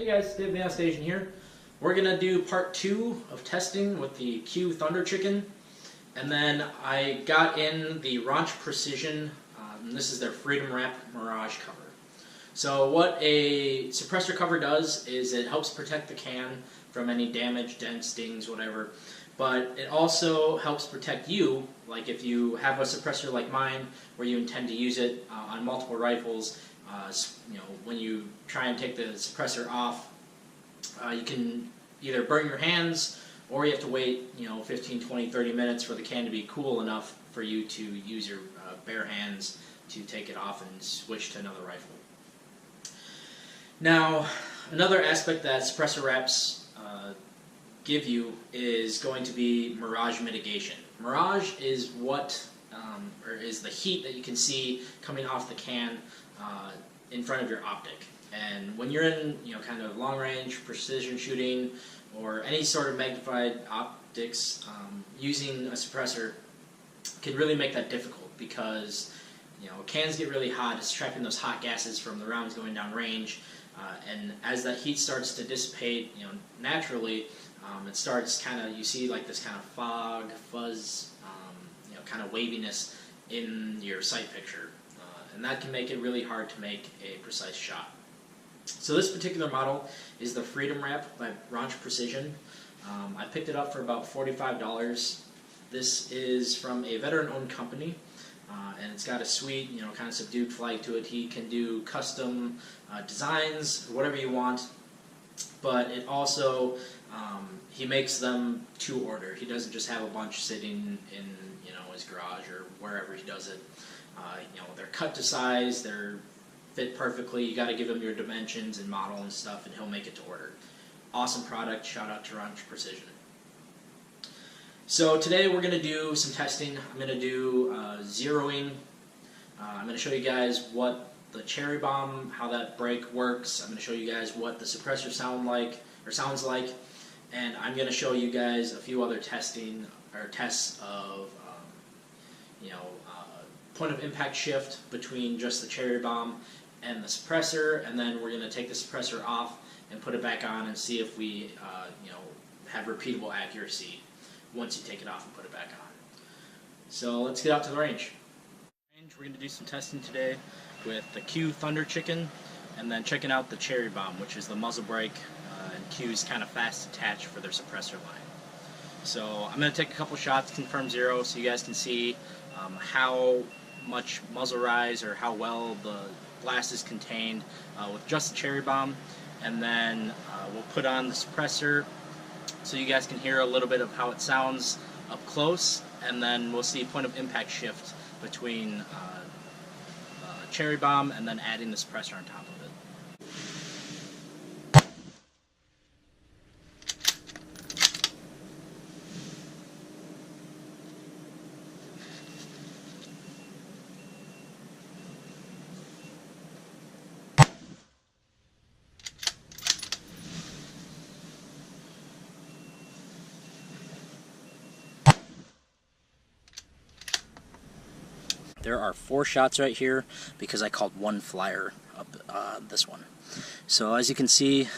Hey guys, Dave Van Station here. We're going to do part 2 of testing with the Q Thunder Chicken. And then I got in the Rauch Precision, and this is their Freedom Wrap Mirage cover. So what a suppressor cover does is it helps protect the can from any damage, dents, stings, whatever. But it also helps protect you, like if you have a suppressor like mine where you intend to use it on multiple rifles. When you try and take the suppressor off, you can either burn your hands or you have to wait 15, 20, 30 minutes for the can to be cool enough for you to use your bare hands to take it off and switch to another rifle. Now, another aspect that suppressor wraps give you is going to be mirage mitigation. Mirage is is the heat that you can see coming off the can in front of your optic. And when you're in kind of long range precision shooting or any sort of magnified optics, using a suppressor can really make that difficult because cans get really hot. It's trapping those hot gases from the rounds going down range, and as that heat starts to dissipate naturally, it starts you see like this kind of fog, fuzz, kind of waviness in your sight picture, and that can make it really hard to make a precise shot. So this particular model is the Freedom Wrap by Rauch Precision. I picked it up for about $45. This is from a veteran-owned company, and it's got a sweet, kind of subdued flag to it. He can do custom designs, whatever you want, but it also he makes them to order. He doesn't just have a bunch sitting in his garage or wherever he does it. They're cut to size. They're fit perfectly. You got to give him your dimensions and model and stuff, and he'll make it to order. Awesome product. Shout out to Rauch Precision. So today we're going to do some testing. I'm going to do zeroing. I'm going to show you guys what the cherry bomb, how that brake works. I'm going to show you guys what the suppressor sounds like, and I'm going to show you guys a few other tests of point of impact shift between just the cherry bomb and the suppressor, and then we're going to take the suppressor off and put it back on and see if we have repeatable accuracy once you take it off and put it back on. So let's get out to the range. We're going to do some testing today with the Q Thunder Chicken, and then checking out the cherry bomb, which is the muzzle brake, and Q's kind of fast attach for their suppressor line. So I'm going to take a couple shots, confirm zero, so you guys can see how much muzzle rise or how well the blast is contained with just the cherry bomb, and then we'll put on the suppressor so you guys can hear a little bit of how it sounds up close, and then we'll see point of impact shift between cherry bomb and then adding the suppressor on top of it. There are 4 shots right here because I called one flyer up this one. So as you can see,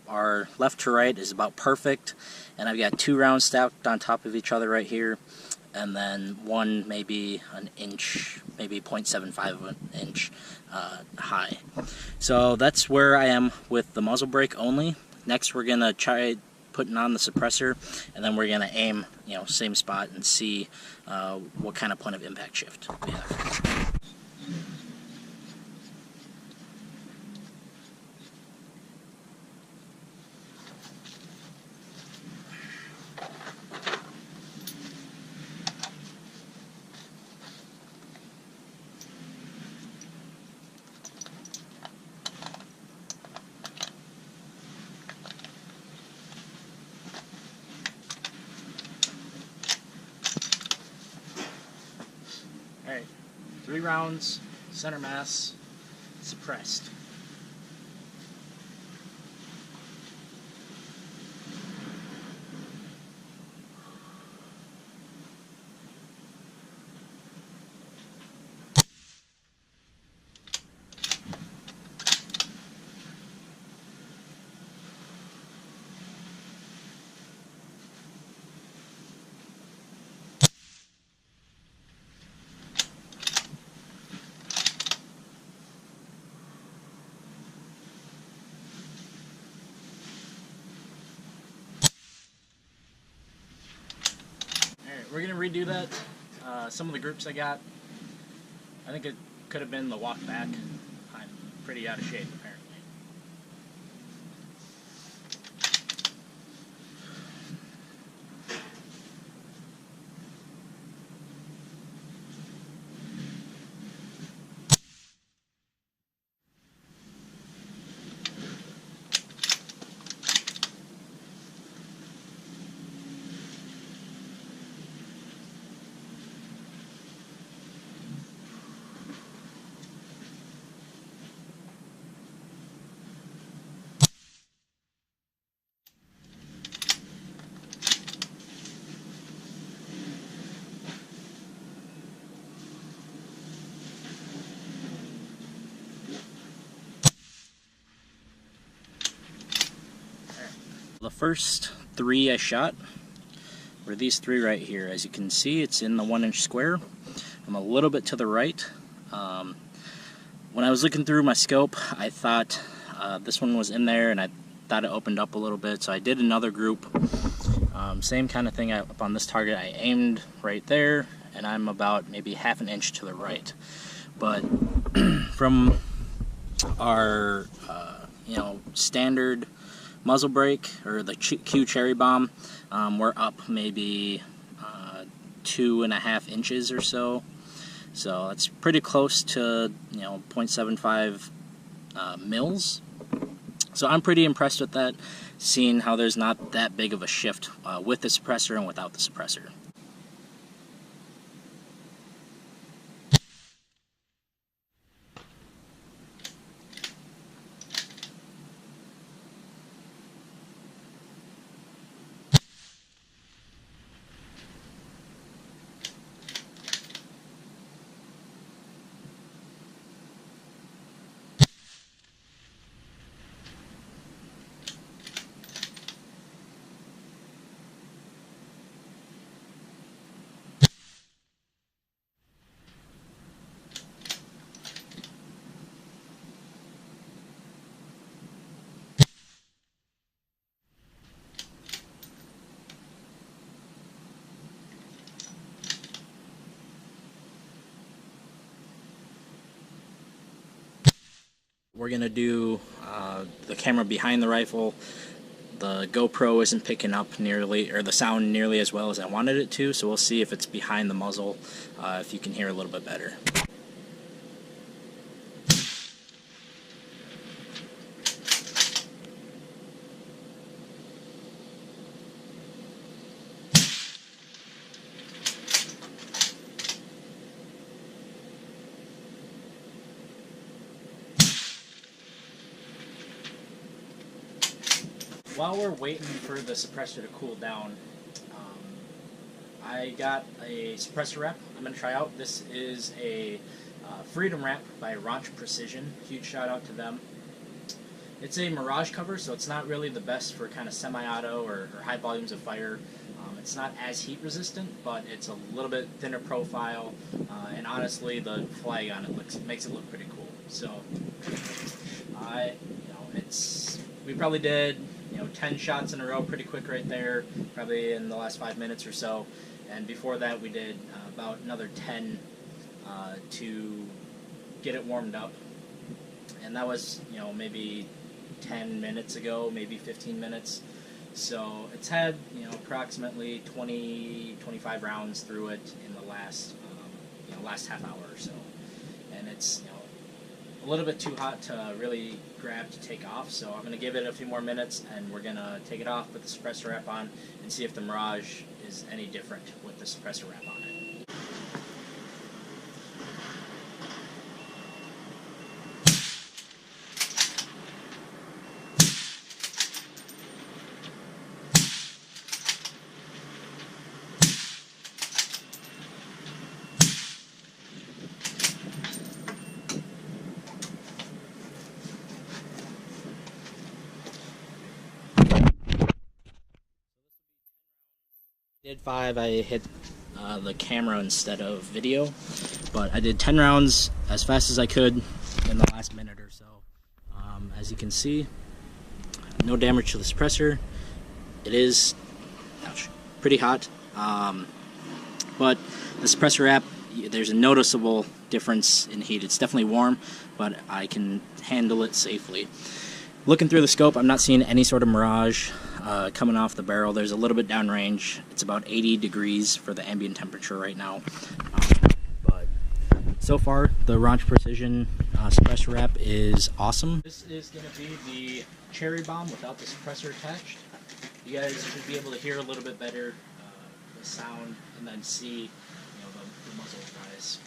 our left to right is about perfect, and I've got 2 rounds stacked on top of each other right here, and then one maybe an inch, maybe 0.75 of an inch high. So that's where I am with the muzzle brake only. Next we're going to try putting on the suppressor, and then we're going to aim, same spot and see what kind of point of impact shift we have. Alright, 3 rounds, center mass, suppressed. we're gonna redo that. Some of the groups I got, I think it could have been the walk back. I'm pretty out of shape apparently. The first 3 I shot were these 3 right here. As you can see, it's in the 1-inch square. I'm a little bit to the right. When I was looking through my scope, I thought this one was in there, and I thought it opened up a little bit, so I did another group. Same kind of thing up on this target. I aimed right there, and I'm about maybe half an inch to the right. But from our standard muzzle brake, or the Q cherry bomb, we're up maybe 2.5 inches or so. So that's pretty close to 0.75 mils. So I'm pretty impressed with that, seeing how there's not that big of a shift with the suppressor and without the suppressor. We're gonna do the camera behind the rifle. The GoPro isn't picking up nearly, or the sound nearly as well as I wanted it to, so we'll see if it's behind the muzzle, if you can hear a little bit better. While we're waiting for the suppressor to cool down, I got a suppressor wrap I'm going to try out. This is a Freedom Wrap by Rauch Precision. Huge shout out to them. It's a Mirage cover, so it's not really the best for kind of semi-auto or high volumes of fire. It's not as heat resistant, but it's a little bit thinner profile, and honestly, the flag on it makes it look pretty cool. So, we probably did 10 shots in a row pretty quick right there, probably in the last 5 minutes or so. And before that, we did about another 10 to get it warmed up. And that was, maybe 10 minutes ago, maybe 15 minutes. So it's had, approximately 25 rounds through it in the last, last half hour or so. And it's, a little bit too hot to really grab to take off, so I'm going to give it a few more minutes, and we're going to take it off, put the suppressor wrap on, and see if the Mirage is any different with the suppressor wrap on it. Did 5, I hit the camera instead of video, but I did 10 rounds as fast as I could in the last minute or so. As you can see, no damage to the suppressor. It is pretty hot. but the suppressor wrap, there's a noticeable difference in heat. It's definitely warm, but I can handle it safely. Looking through the scope, I'm not seeing any sort of mirage coming off the barrel. There's a little bit downrange. It's about 80 degrees for the ambient temperature right now. But so far, the Rauch Precision suppressor wrap is awesome. This is going to be the cherry bomb without the suppressor attached. You guys should be able to hear a little bit better the sound and then see the muzzle rise.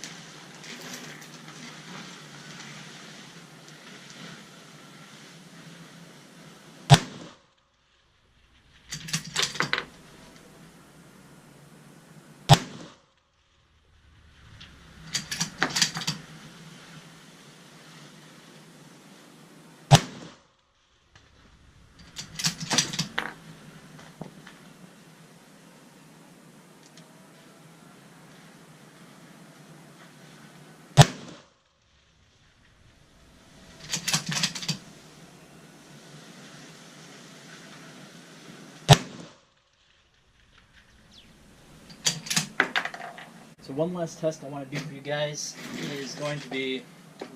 So one last test I want to do for you guys is going to be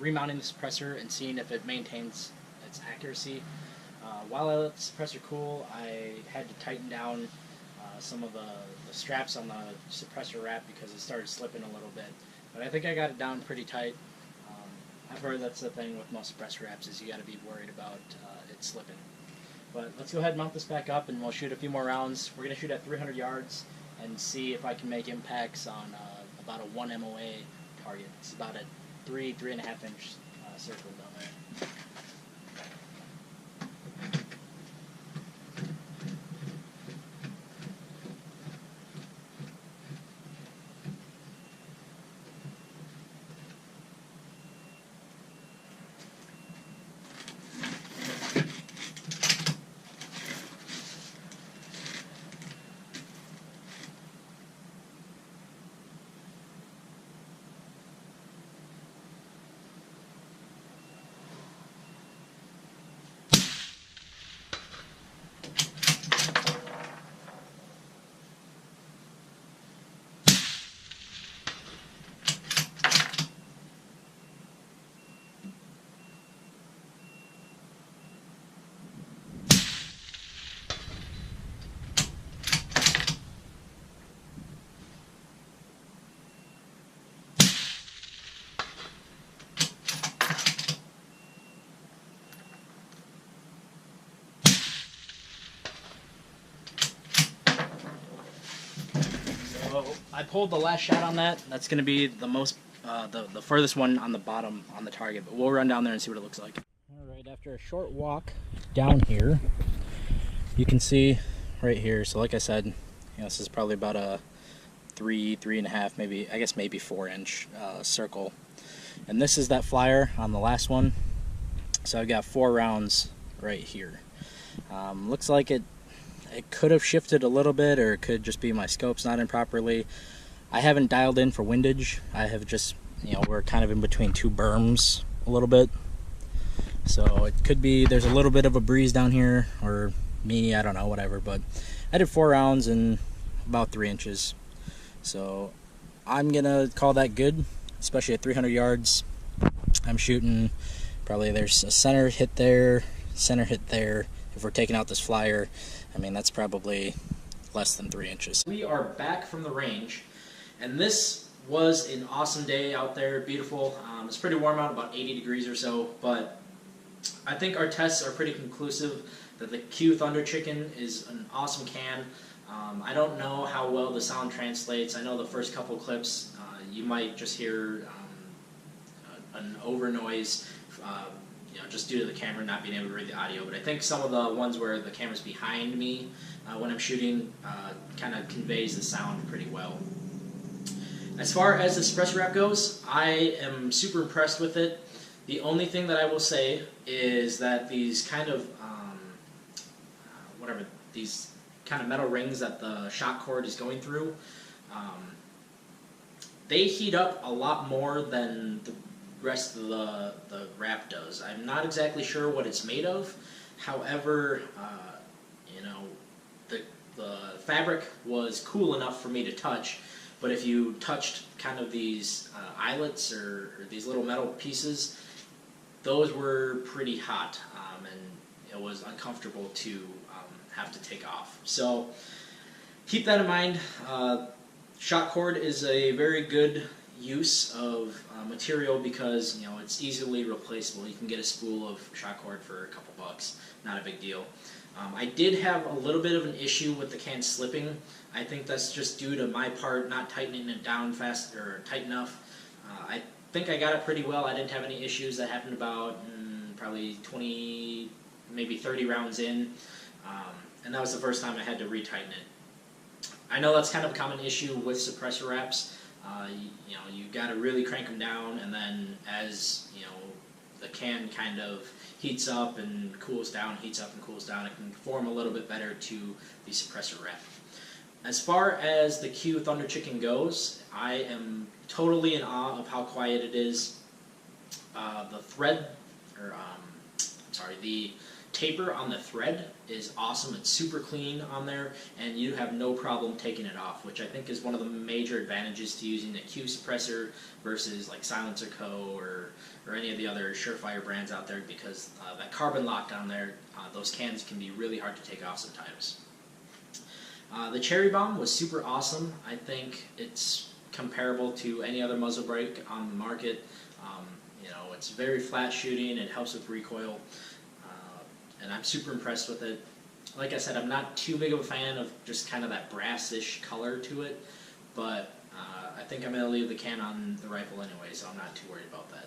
remounting the suppressor and seeing if it maintains its accuracy. While I let the suppressor cool, I had to tighten down some of the straps on the suppressor wrap because it started slipping a little bit. But I think I got it down pretty tight. I've heard that's the thing with most suppressor wraps, is you got to be worried about it slipping. But let's go ahead and mount this back up and we'll shoot a few more rounds. We're going to shoot at 300 yards and see if I can make impacts on about a 1 MOA target. It's about a 3.5 inch circle down there. So I pulled the last shot on that. That's going to be the most, the furthest one on the bottom on the target. But we'll run down there and see what it looks like. All right, after a short walk down here, you can see right here. So like I said, this is probably about a 3.5, maybe, I guess maybe 4 inch circle. And this is that flyer on the last one. So I've got 4 rounds right here. Looks like it could have shifted a little bit, or it could just be my scope's not in properly. I haven't dialed in for windage. I have just, we're kind of in between 2 berms a little bit. So it could be there's a little bit of a breeze down here, or me, I don't know, whatever. But I did 4 rounds and about 3 inches. So I'm gonna call that good, especially at 300 yards. I'm shooting probably, there's a center hit there, center hit there. If we're taking out this flyer, I mean, that's probably less than 3 inches. We are back from the range, and this was an awesome day out there, beautiful. It's pretty warm out, about 80 degrees or so, but I think our tests are pretty conclusive that the Q Thunder Chicken is an awesome can. I don't know how well the sound translates. I know the first couple clips, you might just hear an over noise, just due to the camera not being able to read the audio. But I think some of the ones where the camera's behind me when I'm shooting kind of conveys the sound pretty well. As far as the suppressor wrap goes, I am super impressed with it. The only thing that I will say is that these kind of these kind of metal rings that the shock cord is going through, they heat up a lot more than the rest of the wrap does. I'm not exactly sure what it's made of. However, the fabric was cool enough for me to touch, but if you touched kind of these eyelets or these little metal pieces, those were pretty hot, and it was uncomfortable to have to take off. So keep that in mind. Shock cord is a very good use of material because it's easily replaceable. You can get a spool of shock cord for a couple bucks, not a big deal. I did have a little bit of an issue with the can slipping. I think that's just due to my part not tightening it down fast or tight enough. I think I got it pretty well. I didn't have any issues. That happened about probably 20, maybe 30 rounds in, and that was the first time I had to retighten it. I know that's kind of a common issue with suppressor wraps. You got to really crank them down, and then as the can kind of heats up and cools down, heats up and cools down, it can form a little bit better to the suppressor wrap. As far as the Q Thunder Chicken goes, I am totally in awe of how quiet it is. The thread, or the taper on the thread is awesome. It's super clean on there, and you have no problem taking it off, which I think is one of the major advantages to using a Q suppressor versus like Silencer Co. or any of the other Surefire brands out there, because that carbon lock down there, those cans can be really hard to take off sometimes. The Cherry Bomb was super awesome. I think it's comparable to any other muzzle brake on the market. It's very flat shooting. It helps with recoil. And I'm super impressed with it. Like I said, I'm not too big of a fan of just kind of that brassish color to it, but I think I'm going to leave the can on the rifle anyway, so I'm not too worried about that.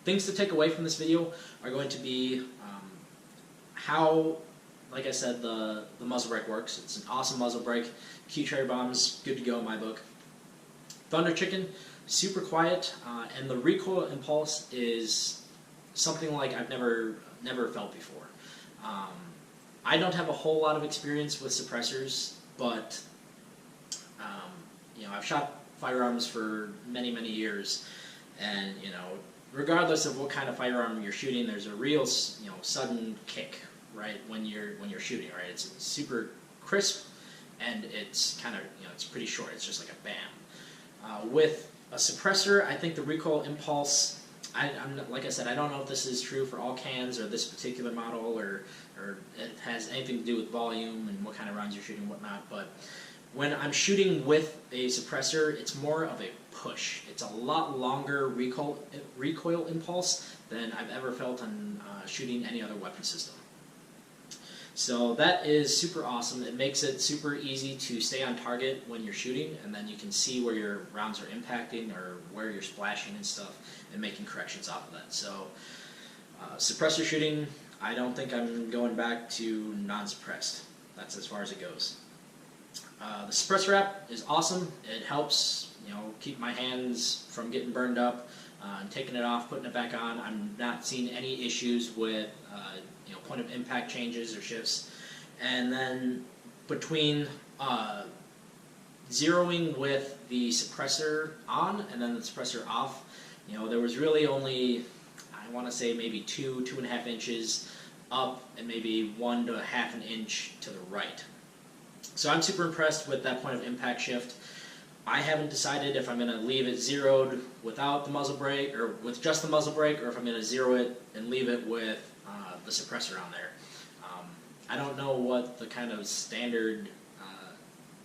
Things to take away from this video are going to be how, like I said, the muzzle brake works. It's an awesome muzzle brake. Q Cherry Bomb's good to go in my book. Thunder Chicken, super quiet, and the recoil impulse is something like I've never felt before. I don't have a whole lot of experience with suppressors, but I've shot firearms for many years, and regardless of what kind of firearm you're shooting, there's a real sudden kick right when you're shooting. Right, it's super crisp, and it's kind of it's pretty short. It's just like a bam. With a suppressor, I think the recoil impulse, like I said, I don't know if this is true for all cans or this particular model, or it has anything to do with volume and what kind of rounds you're shooting and whatnot, but when I'm shooting with a suppressor, it's more of a push. It's a lot longer recoil impulse than I've ever felt on shooting any other weapon system. So that is super awesome. It makes it super easy to stay on target when you're shooting, and then you can see where your rounds are impacting or where you're splashing and stuff, and making corrections off of that. So suppressor shooting, I don't think I'm going back to non-suppressed. That's as far as it goes. The suppressor wrap is awesome. It helps keep my hands from getting burned up, and taking it off, putting it back on. I'm not seeing any issues with point of impact changes or shifts. And then between zeroing with the suppressor on and then the suppressor off, there was really only, I want to say maybe 2.5 inches up, and maybe 1 to 1/2 inch to the right. So I'm super impressed with that point of impact shift. I haven't decided if I'm going to leave it zeroed without the muzzle brake, or with just the muzzle brake, or if I'm going to zero it and leave it with the suppressor on there. I don't know what the kind of standard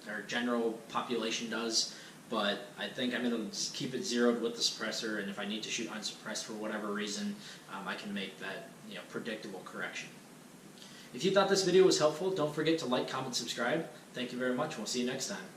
or general population does, but I think I'm going to keep it zeroed with the suppressor, and if I need to shoot unsuppressed for whatever reason, I can make that predictable correction. If you thought this video was helpful, don't forget to like, comment, subscribe. Thank you very much, and we'll see you next time.